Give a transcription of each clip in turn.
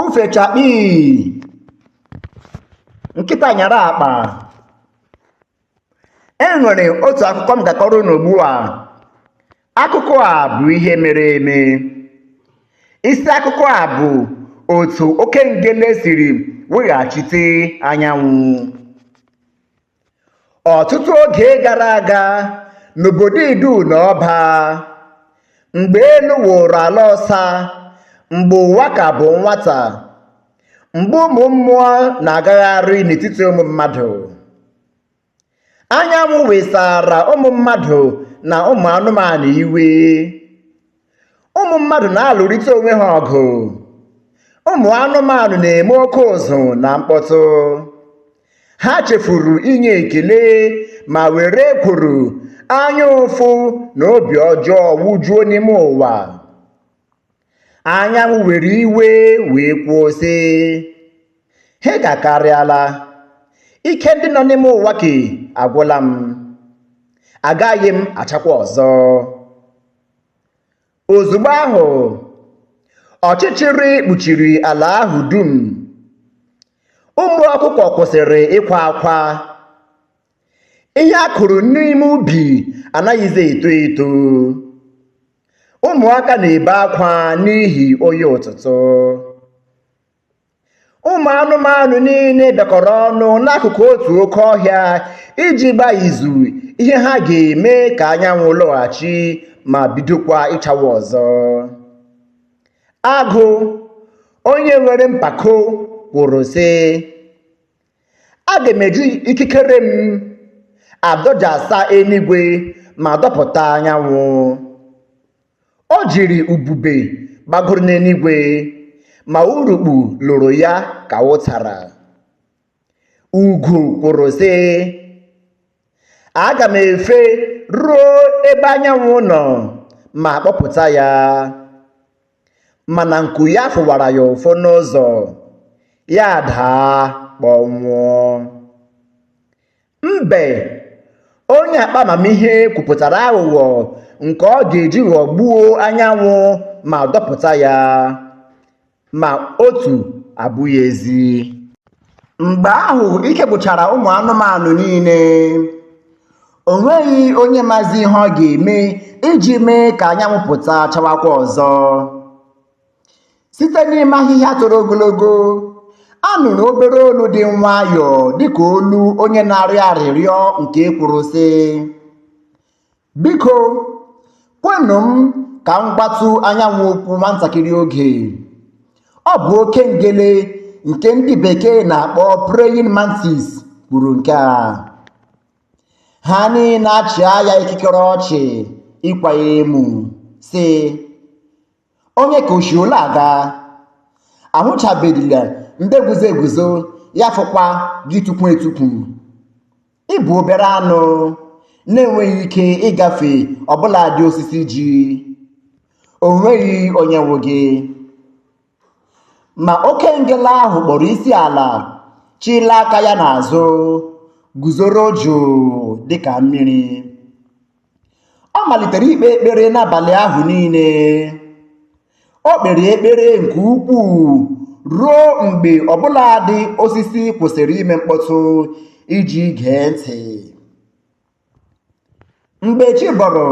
Ufechakpi nkịta nyara akpa. Enwere otu akụkọ m ga-akọrọ unu ugbu a. Akụkọ a bụ ihe mere eme. Isi akụkọ a bụ otu oke ngele siri weghachite anyanwụ. Ọtụtụ oge gara aga n'obodo Idu na Ọba, mgbe elu wụrụ ala ọsa, mgbe ụwa ka bụ nwata, mgbe ụmụ mmụọ na-agagharị n'etiti ụmụ mmadụ, anyanwụ wesara ụmụ mmadụ na ụmụ anụmanụ iwe. Ụmụ mmadụ na-alụrịta onwe ha ọgụ, ụmụ anụmanụ na-eme oke ụzụ na mkpọtụ. Ha chefuru inye ekele ma were ekworo, anya ụfụ na obi ọjọọ wujuo n'ime ụwa. Anyanwụ were iwe wee kwuo sị, "Ha gakarịala, ike ndị nọ n'ime ụwa ka agwụla m, agaghị m achakwa ọzọ." Ozugbo ahụ, ọchịchịrị kpuchiri ala ahụ dum. Ụmụ ọkụkọ kwụsịrị ịkwa akwa. Ihe a kụrụ n'ime ubi anaghịzi eto eto. Ụmụaka na-ebe akwa n'ihi oyi ụtụtụ. Ụmụ anụmanụ niile bịakọrọ ọnụ n'akụkụ otu oke ọhịa iji gbaa izu ihe ha ga-eme ka anyanwụ lọghachi ma bidokwa ịchawa ọzọ. Agụ, onye nwere mpako, kwuru sị, "Aga m eji ikikere m adọjasa eluigwe ma dọpụta anyanwụ." O jiri ubube gbagoro n'eluigwe, ma urukpu lụrụ ya ka ụtara. Ugo kwuru sị, "Aga m efe ruo ebe anyanwụ nọ ma kpọpụta ya." Mana nku ya fụwara ya ụfụ n'ụzọ, ya daa kpọnwụọ. Mbe, onye akpa amamihe, kwupụtara aghụghọ nke ọ ga-eji ghọgbuo anyanwụ ma dọpụta ya, ma otu abụghị ezi. Mgbe ahụ ike gwụchara ụmụ anụmanụ niile. O nweghị onye maazị ihe ọ ga-eme iji mee ka anyanwụ pụta chawakwa ọzọ. Site n'ime ahịhịa toro ogologo, a nụrụ obere olu dị nwayọọ dịka olu onye na-arịọ arịrịọ nke kwuru sị, "Biko, kwenụ m ka m gbatụ anyanwụ ụkwụ nwatakịrị oge." Ọ bụ oke ngele nke ndị bekee na-akpọ praying mantis kwuru nke a. Ha niile achịa ya ikikere ọchị ịkwa ya emu sị, "Onye ka oshiola aga, ahụchabedila ndị guzo eguzo, ya fụkwa gị tukwu etukwu. Ị bụ obere anụ na-enweghị ike ịgafe ọbụladị osisi ji. O nweghị onye nwe gị." Ma oke ngele ahụ kpọrọ isi ala, chịla aka ya n'azụ, guzoro jụụ dịka mmiri. Ọ malitere ikpe ekpere n'abalị ahụ niile. O kpere ekpere nke ukwuu ruo mgbe ọbụladị osisi kwụsịrị ime mkpọtụ iji gee ntị. Mgbe chi bọrọ,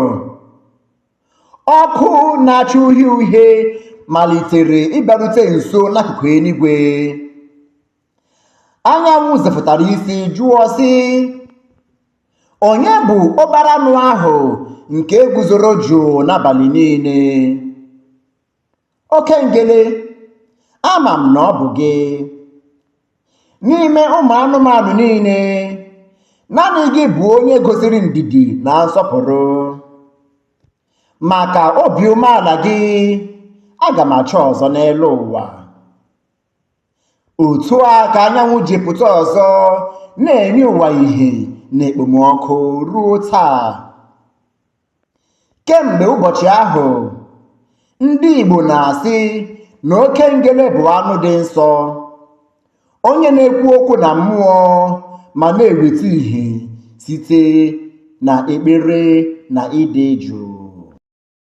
ọkụ na-acha uhie uhie malitere ịbịarute nso n'akụkụ eluigwe. Anyanwụ zefụtara isi jụọ sị, "Onye bụ ọbara anụ ahụ nke guzoro jụụ n'abalị niile?" Oke ngele, ama m na ọ bụ gị. N'ime ụmụ anụmanụ niile, naanị gị bụ onye gosiri ndidi na nsọpụrụ. Maka obi umeala gị, aga m achọ ọzọ n'elu ụwa. Otu a ka anyanwụ ji pụta ọzọ, na-enye ụwa ìhè na ekpomọkụ ruo taa. Kemgbe ụbọchị ahụ, ndị Igbo na-asị na oke ngele bụ anụ dị nsọ, onye na-ekwu okwu na mmụọ ma na-eweta ìhè site na ekpere na ịdị jụụ.